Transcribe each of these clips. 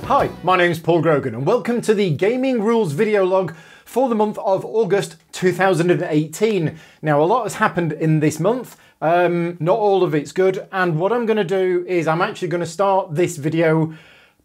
Hi, my name's Paul Grogan and welcome to the Gaming Rules video log for the month of August 2018. Now, a lot has happened in this month, not all of it's good, and what I'm going to do is I'm actually going to start this video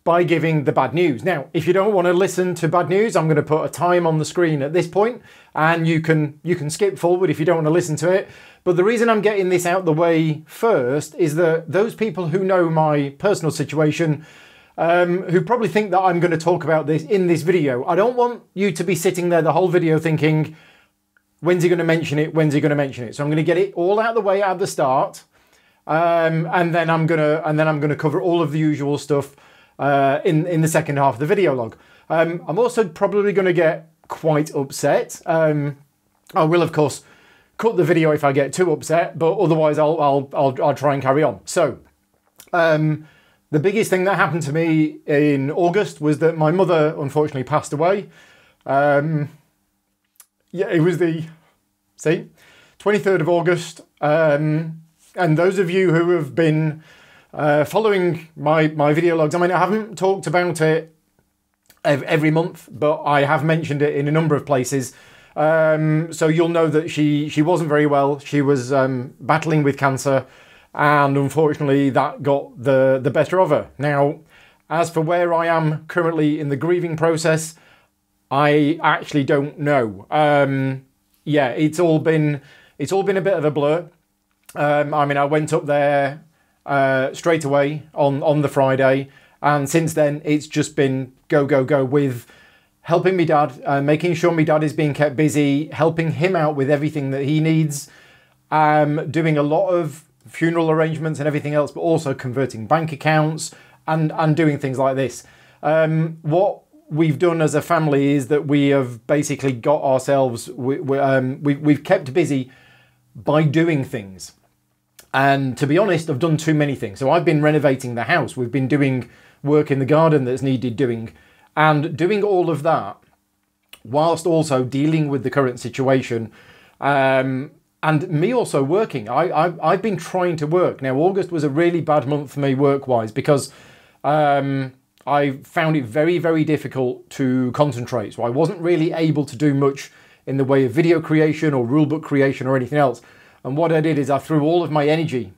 by giving the bad news. Now, if you don't want to listen to bad news, I'm going to put a time on the screen at this point and you can skip forward if you don't want to listen to it. But the reason I'm getting this out the way first is that those people who know my personal situation, who probably think that I'm going to talk about this in this video, I don't want you to be sitting there the whole video thinking, when's he going to mention it? When's he going to mention it? So I'm going to get it all out of the way at the start, and then I'm going to cover all of the usual stuff in the second half of the video log. I'm also probably going to get quite upset. I will of course cut the video if I get too upset, but otherwise I'll try and carry on. So the biggest thing that happened to me in August was that my mother unfortunately passed away. Yeah, it was the 23rd of August. And those of you who have been following my video logs, I mean, I haven't talked about it every month, but I have mentioned it in a number of places. So you'll know that she wasn't very well. She was battling with cancer, and unfortunately that got the better of her. Now, as for where I am currently in the grieving process, I actually don't know. Yeah, it's all been a bit of a blur. I mean, I went up there straight away on the Friday, and since then it's just been go with helping me dad, making sure my dad is being kept busy, helping him out with everything that he needs, doing a lot of funeral arrangements and everything else, but also converting bank accounts and doing things like this. What we've done as a family is that we have basically got ourselves, we've kept busy by doing things. And to be honest, I've done too many things. So I've been renovating the house. We've been doing work in the garden that's needed doing, and doing all of that whilst also dealing with the current situation. And me also working. I've been trying to work. Now, August was a really bad month for me work-wise because I found it very, very difficult to concentrate. So I wasn't really able to do much in the way of video creation or rulebook creation or anything else. And what I did is I threw all of my energy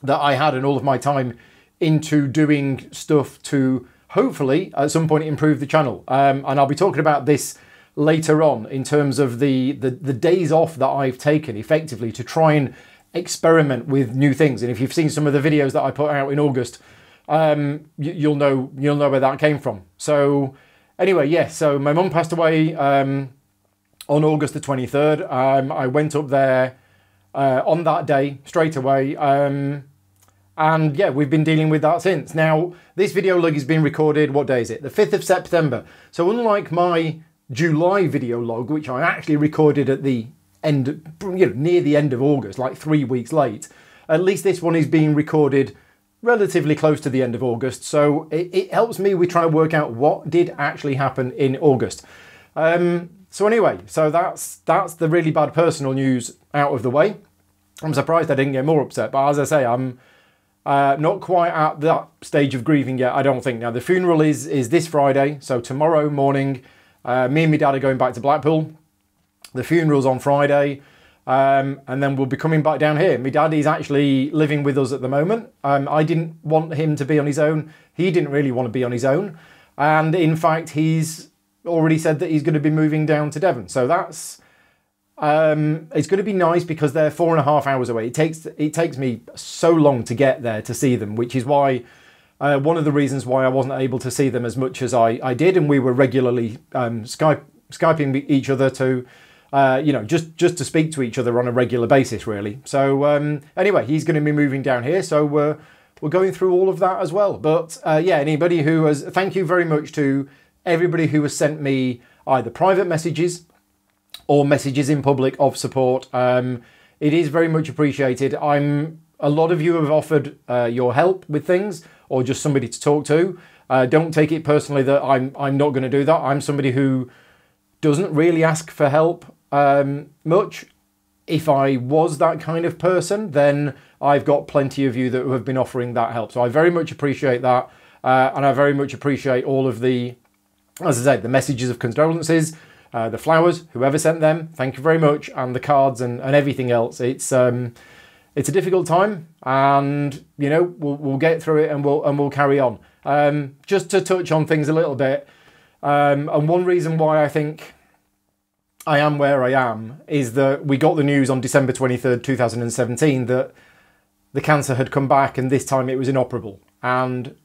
that I had and all of my time into doing stuff to hopefully at some point improve the channel. And I'll be talking about this later on in terms of the days off that I've taken effectively to try and experiment with new things. And if you've seen some of the videos that I put out in August, you'll know where that came from. So anyway, yes, so my mum passed away on August the 23rd. I went up there on that day straight away. And yeah, we've been dealing with that since. Now, this video log is being recorded, what day is it? The 5th of September. So unlike my July video log, which I actually recorded at the end, near the end of August, like 3 weeks late, at least this one is being recorded relatively close to the end of August. So it helps me with trying to work out what did actually happen in August. So anyway, so that's the really bad personal news out of the way. I'm surprised I didn't get more upset, but as I say, I'm not quite at that stage of grieving yet, I don't think. Now, the funeral is this Friday, so tomorrow morning, me and my dad are going back to Blackpool. The funeral's on Friday, and then we'll be coming back down here. My dad is actually living with us at the moment. I didn't want him to be on his own. He didn't really want to be on his own. And in fact, he's already said that he's going to be moving down to Devon. So that's... it's going to be nice because they're 4.5 hours away. It takes me so long to get there to see them, which is why one of the reasons why I wasn't able to see them as much as I did, and we were regularly Skyping each other to just to speak to each other on a regular basis, really. So anyway, he's going to be moving down here, so we're going through all of that as well. But yeah, anybody who has, thank you very much to everybody who has sent me either private messages or messages in public of support. It is very much appreciated. A lot of you have offered your help with things, or just somebody to talk to. Don't take it personally that I'm not going to do that. I'm somebody who doesn't really ask for help much. If I was that kind of person, then I've got plenty of you that have been offering that help. So I very much appreciate that. And I very much appreciate all of the, as I said, the messages of condolences, the flowers, whoever sent them, thank you very much, and the cards and everything else. It's a difficult time, and you know, we'll get through it, and we'll carry on. Just to touch on things a little bit, and one reason why I think I am where I am is that we got the news on December 23rd, 2017 that the cancer had come back, and this time it was inoperable. And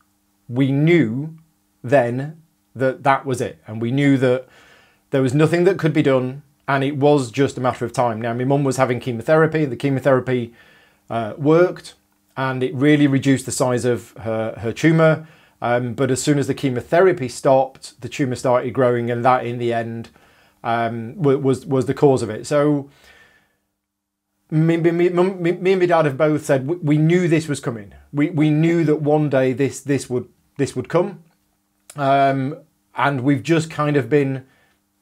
we knew then that that was it. And we knew that there was nothing that could be done, and it was just a matter of time. Now, my mum was having chemotherapy. The chemotherapy worked, and it really reduced the size of her tumour. But as soon as the chemotherapy stopped, the tumour started growing, and that, in the end, was the cause of it. So me and my dad have both said we knew this was coming. We knew that one day this would come, and we've just kind of been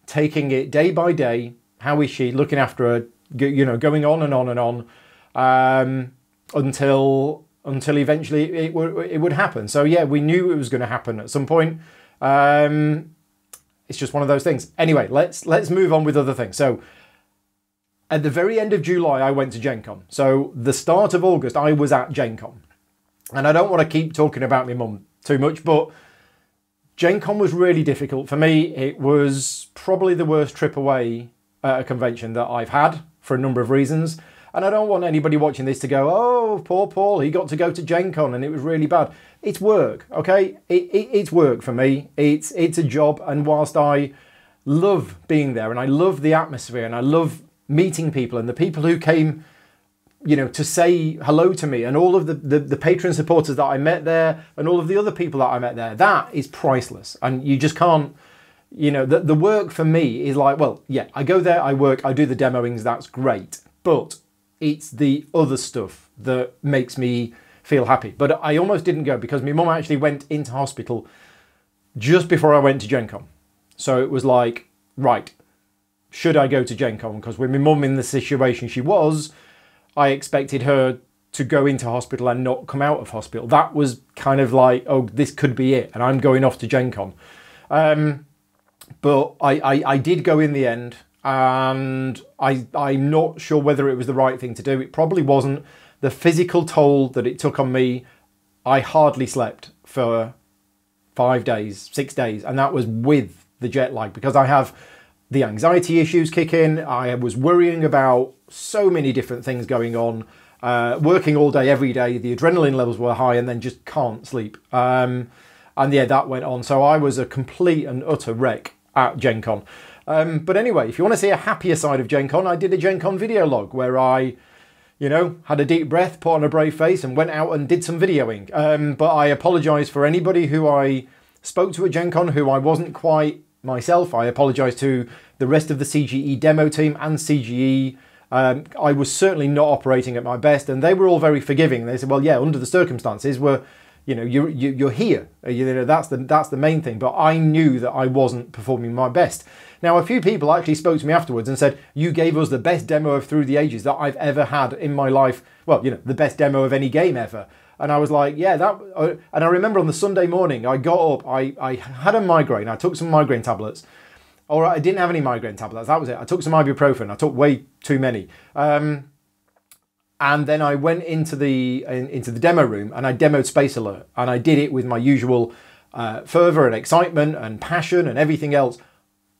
taking it day by day. How is she? Looking after her, you know, going on and on and on, until eventually it would happen. So yeah, we knew it was going to happen at some point. It's just one of those things. Anyway, let's move on with other things. So at the very end of July, I went to Gen Con. So the start of August, I was at Gen Con. And I don't want to keep talking about my mum too much, but Gen Con was really difficult for me. It was probably the worst trip away at a convention that I've had for a number of reasons. And I don't want anybody watching this to go, oh, poor Paul, he got to go to Gen Con and it was really bad. It's work, okay? It's work for me. It's a job. And whilst I love being there and I love the atmosphere and I love meeting people and the people who came, you know, to say hello to me and all of the patron supporters that I met there and all of the other people that I met there, that is priceless. And you just can't, you know, the work for me is like, well, yeah, I go there, I work, I do the demoings, that's great. But it's the other stuff that makes me feel happy. But I almost didn't go because my mum actually went into hospital just before I went to Gen Con. So it was like, right, should I go to Gen Con? Because with my mum in the situation she was, I expected her to go into hospital and not come out of hospital. That was kind of like, oh, this could be it. And I'm going off to Gen Con. But I did go in the end. And I'm not sure whether it was the right thing to do. It probably wasn't. The physical toll that it took on me, I hardly slept for 5 days, 6 days. And that was with the jet lag because I have the anxiety issues kick in. I was worrying about so many different things going on, working all day, every day. The adrenaline levels were high and then just can't sleep. And yeah, that went on. So I was a complete and utter wreck at Gen Con. But anyway, if you want to see a happier side of Gen Con, I did a Gen Con video log where I, you know, had a deep breath, put on a brave face and went out and did some videoing. But I apologise for anybody who I spoke to at Gen Con who I wasn't quite myself. I apologise to the rest of the CGE demo team and CGE. I was certainly not operating at my best and they were all very forgiving. They said, well, yeah, under the circumstances, you know, you're here. You know, that's the main thing. But I knew that I wasn't performing my best. Now, a few people actually spoke to me afterwards and said, you gave us the best demo of Through the Ages that I've ever had in my life. Well, you know, the best demo of any game ever. And I was like, yeah, and I remember on the Sunday morning, I got up, I had a migraine. I took some migraine tablets. All right, I didn't have any migraine tablets. That was it. I took some ibuprofen. I took way too many. And then I went into the demo room and I demoed Space Alert. And I did it with my usual fervour and excitement and passion and everything else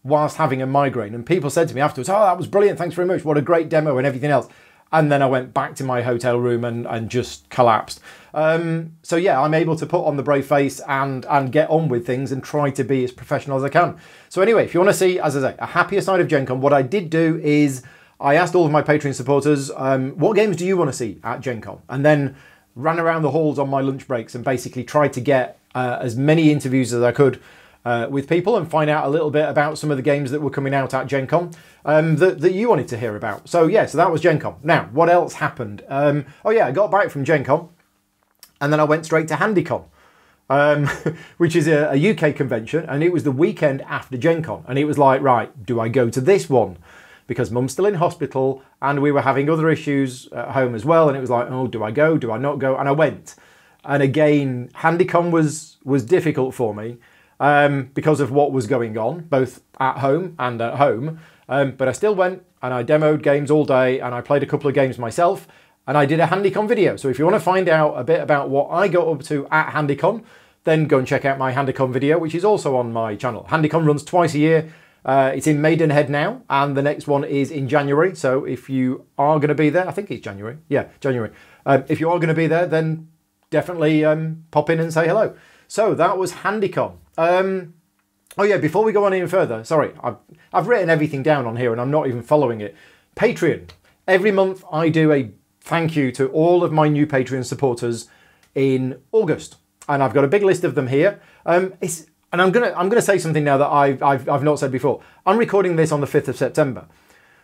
whilst having a migraine. And people said to me afterwards, oh, that was brilliant. Thanks very much. What a great demo and everything else. And then I went back to my hotel room and just collapsed. So yeah, I'm able to put on the brave face and get on with things and try to be as professional as I can. So anyway, if you want to see, as I say, a happier side of Gen Con, what I did do is I asked all of my Patreon supporters, what games do you want to see at Gen Con? And then ran around the halls on my lunch breaks and basically tried to get as many interviews as I could with people and find out a little bit about some of the games that were coming out at Gen Con that you wanted to hear about. So yeah, so that was Gen Con. Now, what else happened? Oh yeah, I got back from Gen Con and then I went straight to HandyCon, which is a UK convention, and it was the weekend after Gen Con. And it was like, right, do I go to this one? Because Mum's still in hospital and we were having other issues at home as well. And it was like, oh, do I go? Do I not go? And I went. And again, Handycon was difficult for me because of what was going on, both at home and at home. But I still went and I demoed games all day and I played a couple of games myself and I did a Handycon video. So if you want to find out a bit about what I got up to at Handycon, then go and check out my Handycon video, which is also on my channel. Handycon runs twice a year. It's in Maidenhead now, and the next one is in January. So if you are going to be there, I think it's January. Yeah, January. If you are going to be there, then definitely pop in and say hello. So that was Handycon. Oh yeah, before we go on even further, sorry, I've written everything down on here and I'm not even following it. Patreon. Every month I do a thank you to all of my new Patreon supporters in August. And I've got a big list of them here. And I'm gonna say something now that I've not said before. I'm recording this on the 5th of September.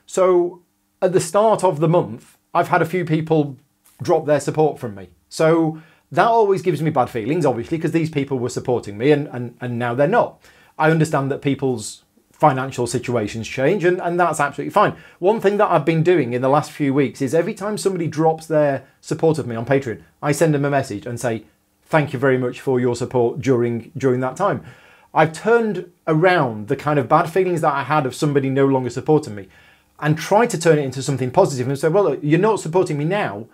So at the start of the month, I've had a few people drop their support from me. So that always gives me bad feelings, obviously, because these people were supporting me and now they're not. I understand that people's financial situations change and that's absolutely fine. One thing that I've been doing in the last few weeks is every time somebody drops their support of me on Patreon, I send them a message and say, thank you very much for your support during that time. I've turned around the kind of bad feelings that I had of somebody no longer supporting me and tried to turn it into something positive and say, well, look, you're not supporting me now,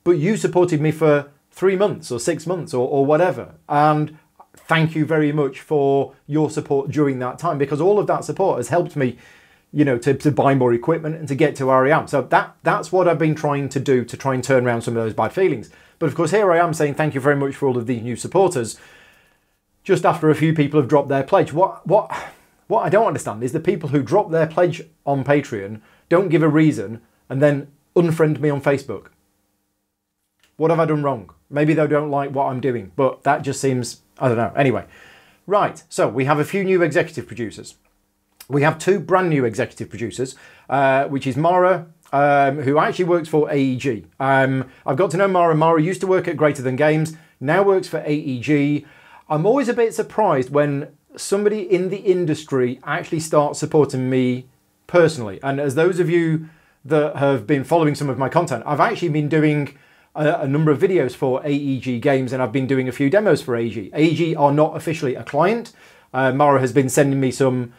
but you supported me for 3 months or 6 months or whatever. And thank you very much for your support during that time, because all of that support has helped me, you know, to buy more equipment and to get to where I am. So that's what I've been trying to do to try and turn around some of those bad feelings. But of course, here I am saying thank you very much for all of these new supporters, just after a few people have dropped their pledge. What I don't understand is the people who drop their pledge on Patreon don't give a reason and then unfriend me on Facebook. What have I done wrong? Maybe they don't like what I'm doing, but that just seems, I don't know. Anyway, right, so we have a few new executive producers. We have 2 brand new executive producers, which is Mara, who actually works for AEG. I've got to know Mara. Mara used to work at Greater Than Games, now works for AEG. I'm always a bit surprised when somebody in the industry actually starts supporting me personally. And as those of you that have been following some of my content, I've actually been doing a number of videos for AEG Games and I've been doing a few demos for AEG. AEG are not officially a client. Mara has been sending me some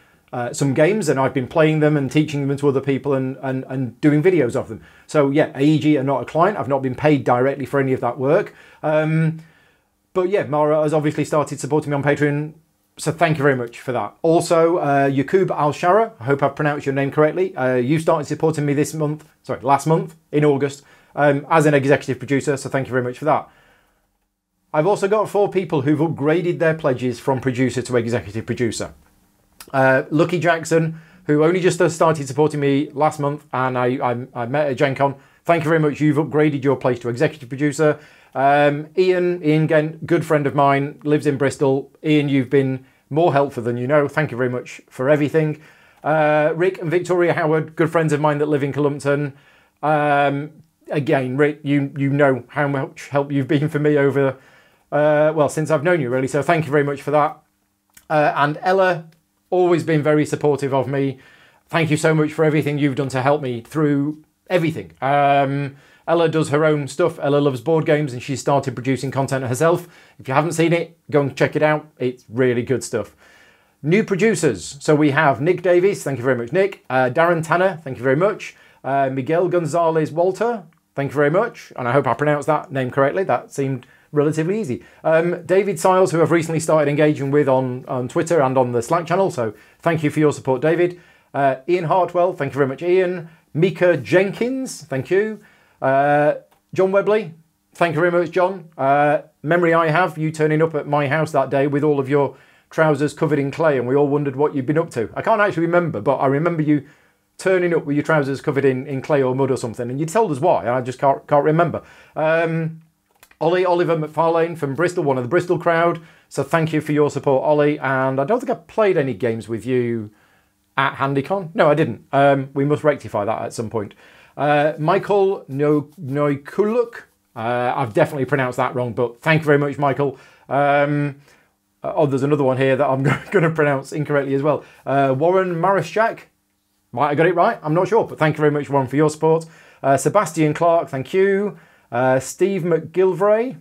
games and I've been playing them and teaching them to other people and doing videos of them. So yeah, AEG are not a client. I've not been paid directly for any of that work. But yeah, Mara has obviously started supporting me on Patreon. So thank you very much for that. Also, Yaqub Al-Shara, I hope I've pronounced your name correctly. You started supporting me last month in August as an executive producer. So thank you very much for that. I've also got 4 people who've upgraded their pledges from producer to executive producer. Lucky Jackson, who only just started supporting me last month and I met at Gen Con. Thank you very much. You've upgraded your pledge to executive producer. Ian again, good friend of mine, lives in Bristol. Ian, you've been more helpful than you know. Thank you very much for everything. Rick and Victoria Howard, good friends of mine that live in Columpton. Again, Rick, you know how much help you've been for me over, well, since I've known you really. So thank you very much for that. And Ella, always been very supportive of me. Thank you so much for everything you've done to help me through everything. Ella does her own stuff. Ella loves board games and she's started producing content herself. If you haven't seen it, go and check it out. It's really good stuff. New producers. So we have Nick Davies. Thank you very much, Nick. Darren Tanner. Thank you very much. Miguel Gonzalez Walter. Thank you very much. And I hope I pronounced that name correctly. That seemed relatively easy. David Siles, who I've recently started engaging with on Twitter and on the Slack channel. So thank you for your support, David. Ian Hartwell. Thank you very much, Ian. Mika Jenkins. Thank you. John Webley, thank you very much, John. Memory I have, you turning up at my house that day with all of your trousers covered in clay and we all wondered what you'd been up to. I can't actually remember, but I remember you turning up with your trousers covered in clay or mud or something and you told us why, and I just can't remember. Oliver McFarlane from Bristol, one of the Bristol crowd, so thank you for your support, Ollie, and I don't think I played any games with you at Handycon. No, I didn't. We must rectify that at some point. Michael Noikuluk, I've definitely pronounced that wrong, but thank you very much, Michael. There's another one here that I'm going to pronounce incorrectly as well. Warren Marischak, might have got it right, I'm not sure, but thank you very much, Warren, for your support. Sebastian Clark, thank you. Steve McGillivray,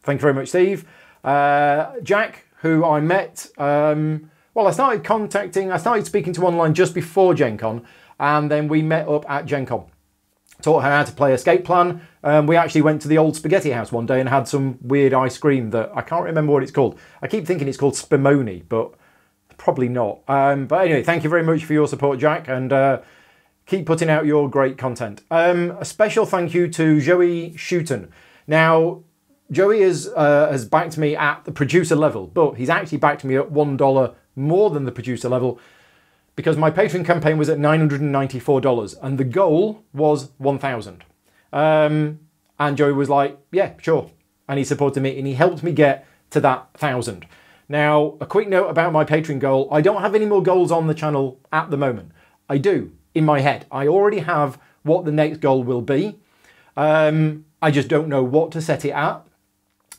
thank you very much, Steve. Jack, who I met, well, I started speaking to online just before Gen Con, and then we met up at Gen Con. Taught her how to play Escape Plan. We actually went to the old spaghetti house one day and had some weird ice cream that I can't remember what it's called. I keep thinking it's called Spumoni, but probably not. But anyway, thank you very much for your support, Jack, and keep putting out your great content. A special thank you to Joey Shooten. Now, Joey has backed me at the producer level, but he's actually backed me at $1 more than the producer level, because my Patreon campaign was at $994 and the goal was $1,000. And Joey was like, yeah, sure. And he supported me and he helped me get to that 1,000. Now, a quick note about my Patreon goal. I don't have any more goals on the channel at the moment. I do, in my head. I already have what the next goal will be. I just don't know what to set it at.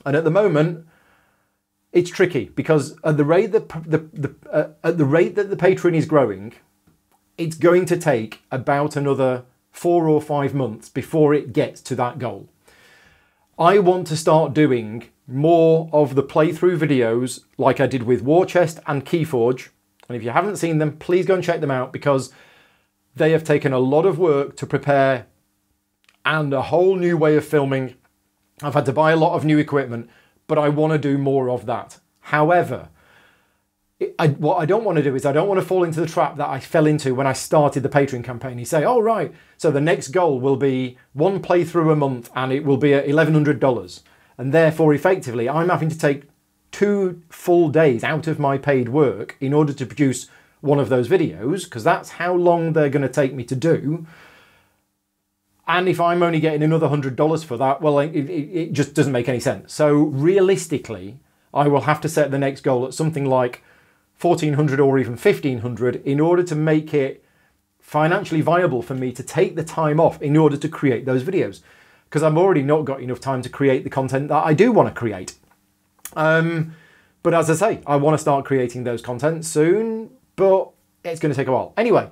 And at the moment, it's tricky because at the rate that the Patreon is growing, it's going to take about another 4 or 5 months before it gets to that goal. I want to start doing more of the playthrough videos like I did with War Chest and Keyforge. And if you haven't seen them, please go and check them out, because they have taken a lot of work to prepare and a whole new way of filming. I've had to buy a lot of new equipment, but I want to do more of that. However, what I don't want to do is I don't want to fall into the trap that I fell into when I started the Patreon campaign. You say, oh, right, so the next goal will be 1 playthrough a month and it will be at $1,100. And therefore, effectively, I'm having to take 2 full days out of my paid work in order to produce one of those videos, because that's how long they're going to take me to do. And if I'm only getting another $100 for that, well, it just doesn't make any sense. So realistically, I will have to set the next goal at something like $1,400 or even $1,500 in order to make it financially viable for me to take the time off in order to create those videos. Because I've already not got enough time to create the content that I do want to create. But as I say, I want to start creating those content soon, but it's going to take a while. Anyway,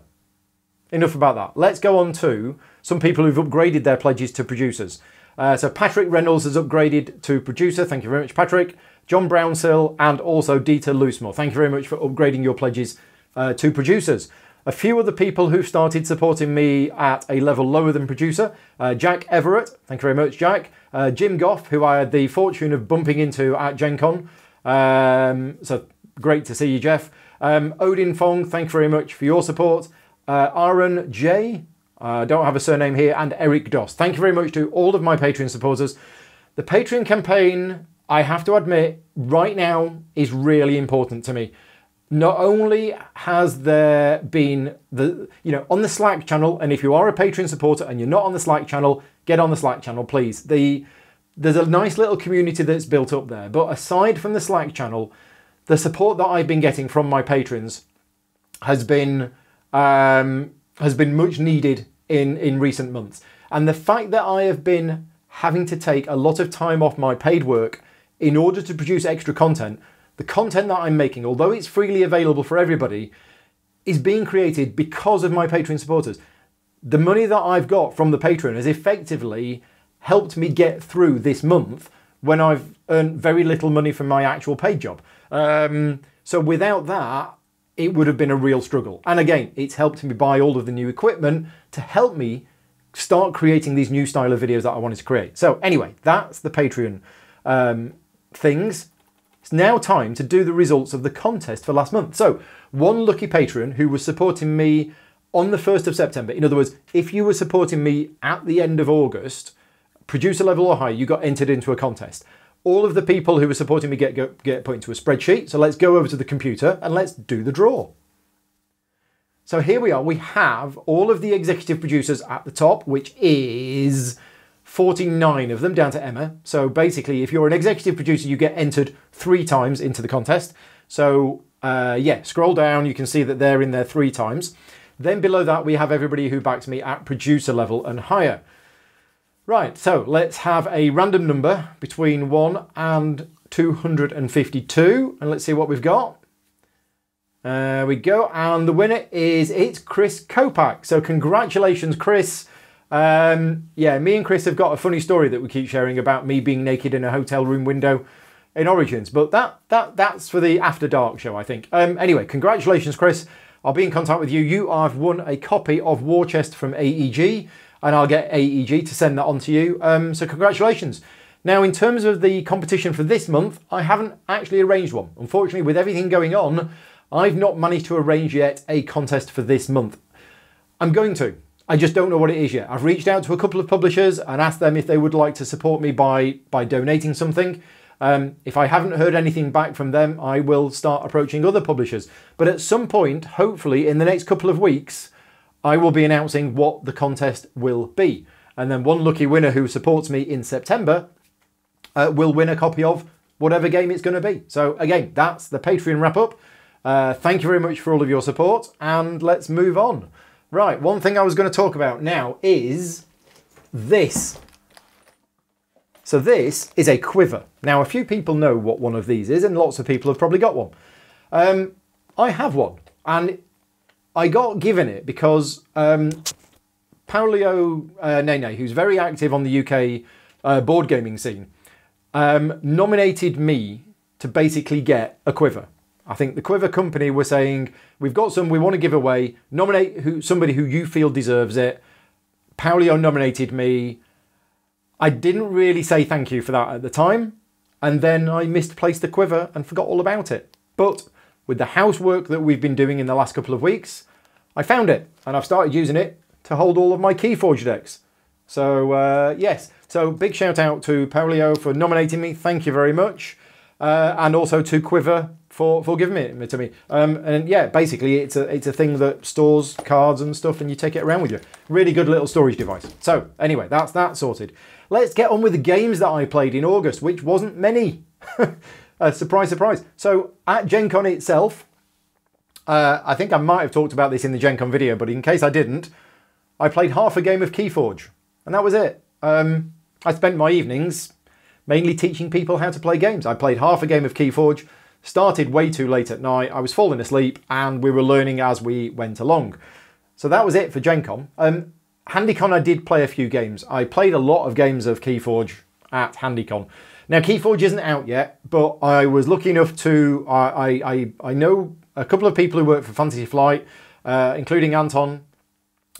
enough about that. Let's go on to some people who've upgraded their pledges to producers. So Patrick Reynolds has upgraded to producer. Thank you very much, Patrick. John Brownsill and also Dieter Loosemore. Thank you very much for upgrading your pledges to producers. A few other people who've started supporting me at a level lower than producer. Jack Everett. Thank you very much, Jack. Jim Goff, who I had the fortune of bumping into at Gen Con. So great to see you, Jeff. Odin Fong, thank you very much for your support. Aaron J, don't have a surname here, and Eric Doss. Thank you very much to all of my Patreon supporters. The Patreon campaign, I have to admit, right now is really important to me. Not only has there been on the Slack channel, and if you are a Patreon supporter and you're not on the Slack channel, get on the Slack channel, please. There's a nice little community that's built up there. But aside from the Slack channel, the support that I've been getting from my patrons has been much needed in recent months. And the fact that I have been having to take a lot of time off my paid work in order to produce extra content, the content that I'm making, although it's freely available for everybody, is being created because of my Patreon supporters. The money that I've got from the Patreon has effectively helped me get through this month when I've earned very little money from my actual paid job. So without that, it would have been a real struggle. And again, it's helped me buy all of the new equipment to help me start creating these new style of videos that I wanted to create. So anyway, that's the Patreon things. It's now time to do the results of the contest for last month. So one lucky patron who was supporting me on the 1st of September, in other words, if you were supporting me at the end of August, producer level or higher, you got entered into a contest. All of the people who were supporting me get put into a spreadsheet. So let's go over to the computer and let's do the draw. So here we are. We have all of the executive producers at the top, which is 49 of them, down to Emma. So basically, if you're an executive producer, you get entered 3 times into the contest. So yeah, scroll down, you can see that they're in there 3 times. Then below that, we have everybody who backs me at producer level and higher. Right, so let's have a random number between 1 and 252, and let's see what we've got. There we go, and the winner it's Chris Kopak. So congratulations, Chris. Yeah, me and Chris have got a funny story that we keep sharing about me being naked in a hotel room window in Origins, but that's for the After Dark show, I think. Anyway, congratulations, Chris. I'll be in contact with you. You have won a copy of War Chest from AEG, and I'll get AEG to send that on to you. So congratulations. Now, in terms of the competition for this month, I haven't actually arranged one. Unfortunately, with everything going on, I've not managed to arrange yet a contest for this month. I'm going to. I just don't know what it is yet. I've reached out to a couple of publishers and asked them if they would like to support me by donating something. If I haven't heard anything back from them, I will start approaching other publishers. But at some point, hopefully in the next couple of weeks, I will be announcing what the contest will be. And then one lucky winner who supports me in September will win a copy of whatever game it's going to be. So again, that's the Patreon wrap up. Thank you very much for all of your support, and let's move on. Right, one thing I was going to talk about now is this. So this is a quiver. Now, a few people know what one of these is, and lots of people have probably got one. I have one, and I got given it because Paolio Nene, who's very active on the UK board gaming scene, nominated me to basically get a quiver. I think the Quiver company were saying, we've got some we want to give away, nominate somebody who you feel deserves it. Paolio nominated me. I didn't really say thank you for that at the time, and then I misplaced the quiver and forgot all about it. But with the housework that we've been doing in the last couple of weeks, I found it, and I've started using it to hold all of my Keyforge decks. So yes, so big shout out to Paolio for nominating me, thank you very much. And also to Quiver for giving it to me. And yeah, basically it's a thing that stores cards and stuff and you take it around with you. Really good little storage device. So anyway, that's that sorted. Let's get on with the games that I played in August, which wasn't many. Surprise, surprise. So at Gen Con itself, I think I might have talked about this in the Gen Con video, but in case I didn't, I played half a game of Keyforge, and that was it. I spent my evenings mainly teaching people how to play games. I played half a game of Keyforge, started way too late at night, I was falling asleep, and we were learning as we went along. So that was it for Gen Con. HandyCon I did play a few games. I played a lot of games of Keyforge at HandyCon. Now Keyforge isn't out yet, but I was lucky enough to, I know a couple of people who work for Fantasy Flight, including Anton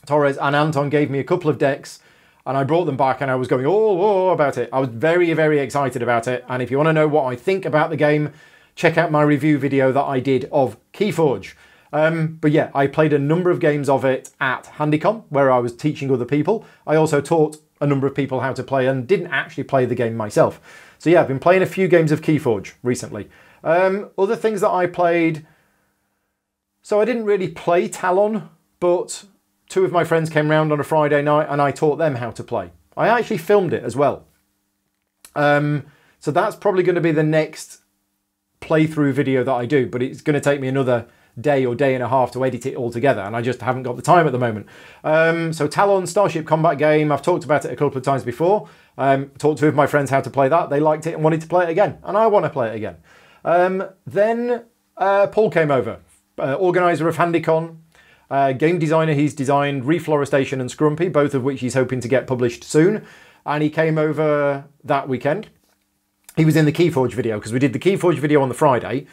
Torres, and Anton gave me a couple of decks, and I brought them back and I was going, oh, about it. I was very, very excited about it. And if you want to know what I think about the game, check out my review video that I did of Keyforge. But yeah, I played a number of games of it at HandyCon, where I was teaching other people. I also taught a number of people how to play and didn't actually play the game myself. So yeah, I've been playing a few games of Keyforge recently. Other things that I played, so I didn't really play Talon, but two of my friends came round on a Friday night and I taught them how to play. I actually filmed it as well. So that's probably going to be the next playthrough video that I do, but it's going to take me another day or day and a half to edit it all together, and I just haven't got the time at the moment. So Talon, Starship Combat game, I've talked about it a couple of times before. Talked to two of my friends how to play that. They liked it and wanted to play it again, and I want to play it again. Then Paul came over, organiser of HandyCon, game designer. He's designed Reflorestation and Scrumpy, both of which he's hoping to get published soon, and he came over that weekend. He was in the Keyforge video, because we did the Keyforge video on the Friday,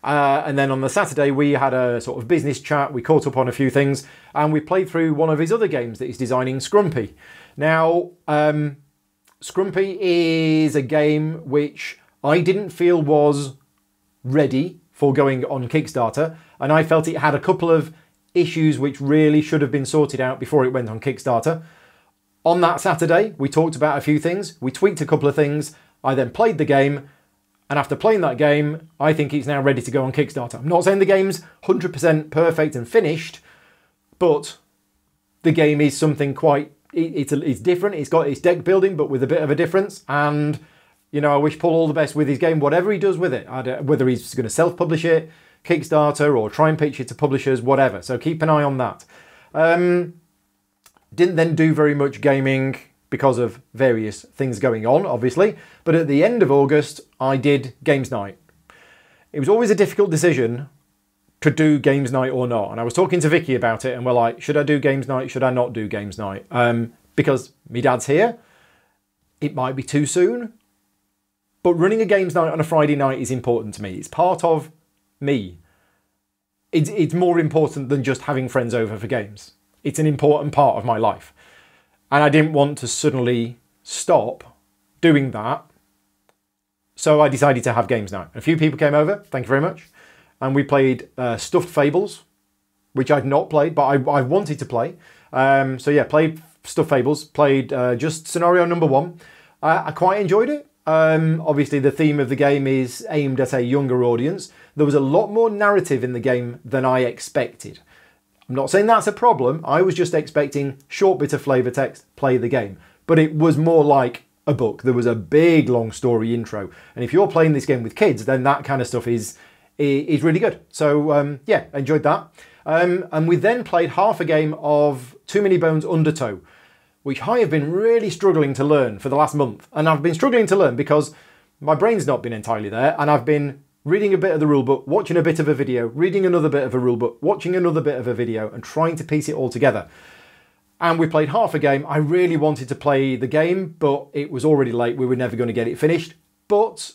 and then on the Saturday we had a sort of business chat, we caught up on a few things, and we played through one of his other games that he's designing, Scrumpy. Now, Scrumpy is a game which I didn't feel was ready for going on Kickstarter, and I felt it had a couple of issues which really should have been sorted out before it went on Kickstarter. On that Saturday, we talked about a few things, we tweaked a couple of things, I then played the game, and after playing that game, I think it's now ready to go on Kickstarter. I'm not saying the game's 100% perfect and finished, but the game is something quite, it's different, it's got its deck building, but with a bit of a difference, and you know, I wish Paul all the best with his game, whatever he does with it, whether he's going to self-publish it, Kickstarter, or try and pitch it to publishers, whatever, so keep an eye on that. Didn't then do very much gaming, because of various things going on, obviously. But at the end of August, I did Games Night. It was always a difficult decision to do Games Night or not. And I was talking to Vicky about it, and we're like, should I do Games Night? Should I not do Games Night? because my dad's here. It might be too soon, but running a games night on a Friday night is important to me. It's part of me. It's more important than just having friends over for games. It's an important part of my life. And I didn't want to suddenly stop doing that. So I decided to have games night. A few people came over, thank you very much. And we played Stuffed Fables, which I'd not played, but I wanted to play. So yeah, played Stuffed Fables, played just scenario number 1. I quite enjoyed it. Obviously the theme of the game is aimed at a younger audience. There was a lot more narrative in the game than I expected. I'm not saying that's a problem. I was just expecting short bit of flavour text, play the game. But it was more like a book. There was a big long story intro. And if you're playing this game with kids, then that kind of stuff is really good. So yeah, enjoyed that. And we then played half a game of Too Many Bones Undertow, which I have been really struggling to learn for the last month. And I've been struggling to learn because my brain's not been entirely there, and I've been reading a bit of the rulebook, watching a bit of a video, reading another bit of a rulebook, watching another bit of a video, and trying to piece it all together. And we played half a game. I really wanted to play the game, but it was already late. We were never going to get it finished. But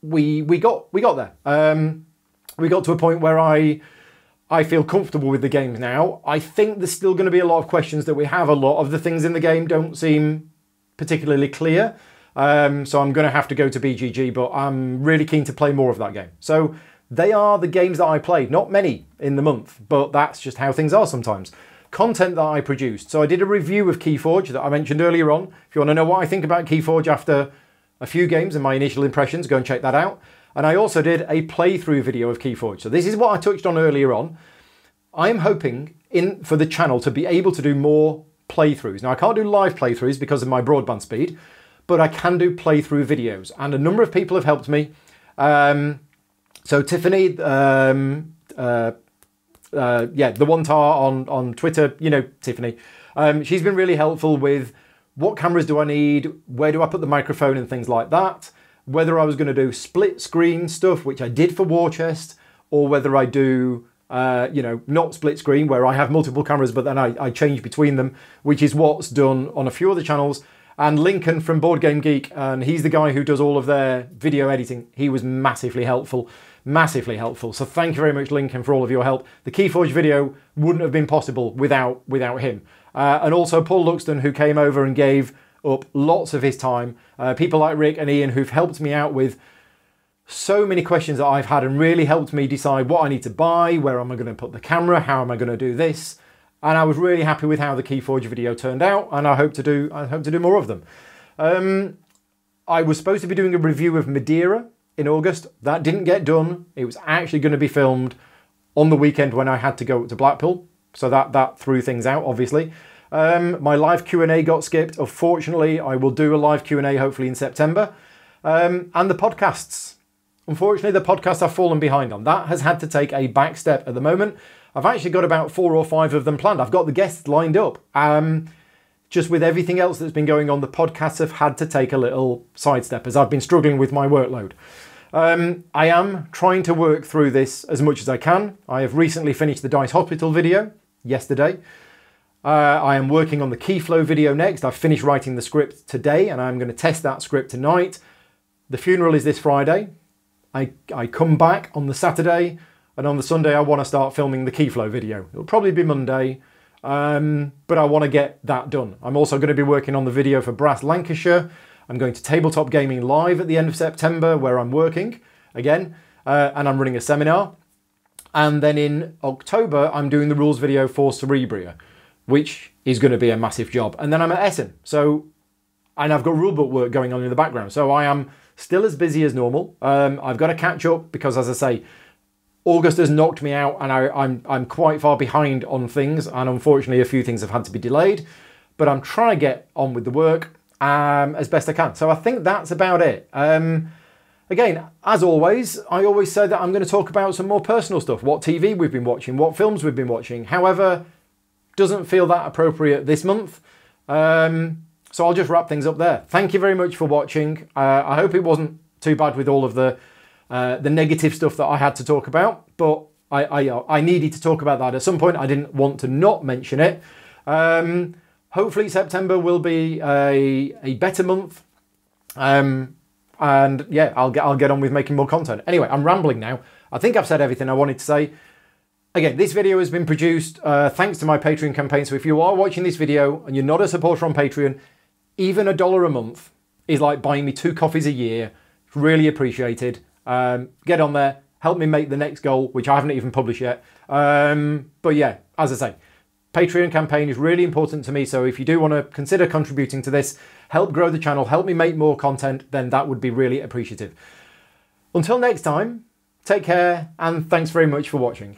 we got there. We got to a point where I feel comfortable with the game now. I think there's still going to be a lot of questions that we have. A lot of the things in the game don't seem particularly clear. So I'm going to have to go to BGG, but I'm really keen to play more of that game. So they are the games that I played. Not many in the month, but that's just how things are sometimes. Content that I produced. So I did a review of Keyforge that I mentioned earlier on. If you want to know what I think about Keyforge after a few games and my initial impressions, go and check that out. And I also did a playthrough video of Keyforge. So this is what I touched on earlier on. I'm hoping for the channel to be able to do more playthroughs. Now I can't do live playthroughs because of my broadband speed, but I can do playthrough videos. And a number of people have helped me. So Tiffany, yeah, the one tar on Twitter, you know, Tiffany. She's been really helpful with what cameras do I need, where do I put the microphone and things like that. Whether I was going to do split screen stuff, which I did for War Chest, or whether I do, you know, not split screen, where I have multiple cameras, but then I change between them, which is what's done on a few other channels. And Lincoln from Board Game Geek, and he's the guy who does all of their video editing. He was massively helpful. Massively helpful. So thank you very much, Lincoln, for all of your help. The Keyforge video wouldn't have been possible without him. And also Paul Luxton, who came over and gave up lots of his time. People like Rick and Ian, who've helped me out with so many questions that I've had and really helped me decide what I need to buy, where am I going to put the camera, how am I going to do this. And I was really happy with how the Keyforge video turned out, and I hope to do more of them. I was supposed to be doing a review of Madeira in August. That didn't get done. It was actually going to be filmed on the weekend when I had to go to Blackpool. So that threw things out, obviously. My live Q&A got skipped. Unfortunately, I will do a live Q&A hopefully in September. And the podcasts. Unfortunately, the podcasts I've fallen behind on. That has had to take a back step at the moment. I've actually got about 4 or 5 of them planned. I've got the guests lined up. Just with everything else that's been going on, the podcasts have had to take a little sidestep as I've been struggling with my workload. I am trying to work through this as much as I can. I have recently finished the Dice Hospital video yesterday. I am working on the Keyflow video next. I've finished writing the script today and I'm going to test that script tonight. The funeral is this Friday. I come back on the Saturday, and on the Sunday I want to start filming the Keyflow video. It'll probably be Monday, but I want to get that done. I'm also going to be working on the video for Brass Lancashire. I'm going to Tabletop Gaming Live at the end of September, where I'm working again, and I'm running a seminar. And then in October, I'm doing the rules video for Cerebria, which is going to be a massive job. And then I'm at Essen, and I've got rulebook work going on in the background. So I am still as busy as normal. I've got to catch up because, as I say, August has knocked me out and I'm quite far behind on things, and unfortunately a few things have had to be delayed, but I'm trying to get on with the work as best I can. So I think that's about it. Again, as always, I always say that I'm going to talk about some more personal stuff, what TV we've been watching, what films we've been watching. However, doesn't feel that appropriate this month. So I'll just wrap things up there. Thank you very much for watching. I hope it wasn't too bad with all of the negative stuff that I had to talk about, but I needed to talk about that at some point. I didn't want to not mention it. Hopefully September will be a better month. And yeah, I'll get on with making more content. Anyway, I'm rambling now. I think I've said everything I wanted to say. Again, this video has been produced thanks to my Patreon campaign. So if you are watching this video and you're not a supporter on Patreon, even $1 a month is like buying me 2 coffees a year. Really appreciated. Get on there, help me make the next goal, which I haven't even published yet. But yeah, as I say, Patreon campaign is really important to me. So if you do want to consider contributing to this, help grow the channel, help me make more content, then that would be really appreciative. Until next time, take care and thanks very much for watching.